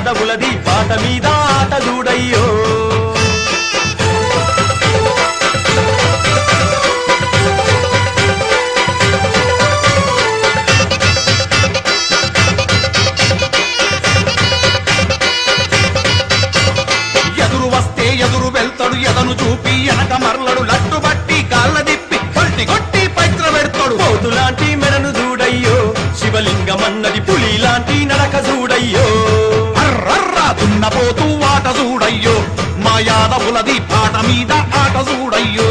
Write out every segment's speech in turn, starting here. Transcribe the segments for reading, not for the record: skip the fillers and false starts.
యాదవులది పాట మీద ఆట చూడయ్యో ఎదురు వస్తే ఎదురు వెళ్తాడు ఎదను చూపి వెనక మరలడు లట్టు బట్టి కాళ్ళ దిప్పి పల్టి కొట్టి పైత్ర పెడతాడు పోతులాంటి మెడను చూడయ్యో శివలింగమన్నది పులి లాంటి నడక చూడయ్యో అర్రర్రా దున్నపోతూ ఆట చూడయ్యో మా యాదవులది పాట మీద ఆట చూడయ్యో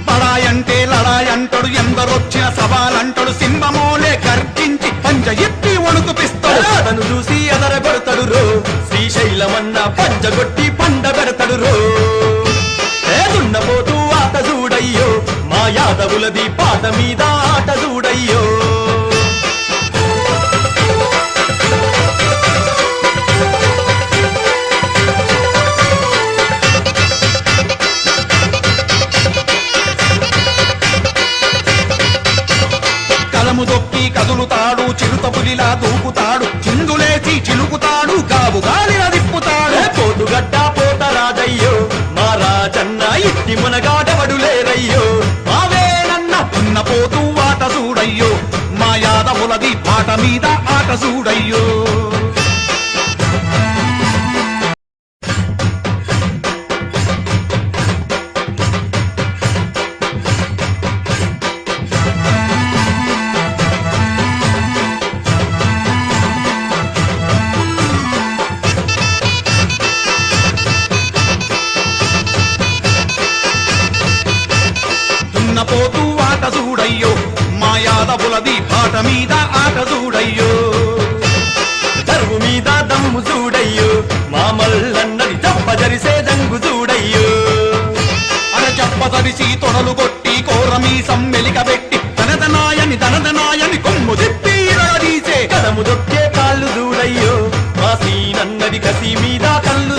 పడాయంటే లడాయంటాడు ఎందరొచ్చిన సవాలంటాడు సింహమోలే గర్జించి పంజ ఎత్తి వణుకుపిస్తాడు అతను చూసి ఎదరగొడతాడు రో శ్రీశైలమన్న పంజగొట్టి పండ పెడతాడు రో దున్నపోతూ ఆట చూడయ్యో మా యాదవులది పాట మీద ఆట చూడయ్యో కలము దొక్కి కదులుతాడు చిరుత పులిలా దూకుతాడు చిందులేసి చిలుకుతాడు గావు గాలిన దిప్పుతాడు పోటుగడ్డ పోత రాజయ్యో మా రాజన్న ఇట్టి మునగాడవడు లేరయ్యో మావేనన్న దున్నపోతూ ఆట చూడయ్యో మా యాదవులది పాట మీద ఆట చూడయ్యో పోతూ ఆట చూడయ్యో మా యాదవులది పాట మీద ఆట చూడయ్యో దరువు మీద దమ్ము చూడయ్యో మా మల్లన్నది చెప్పజరిసే దంగు చూడయ్యో అర చెప్పదరిసి తొడలు కొట్టి కోరమీసం మెలికబెట్టి ధనదనాయని కొమ్ము తిప్పి తీసే కదము దొక్కే కాళ్ళు చూడయ్యో మా సీనన్నది కసి మీద కళ్ళు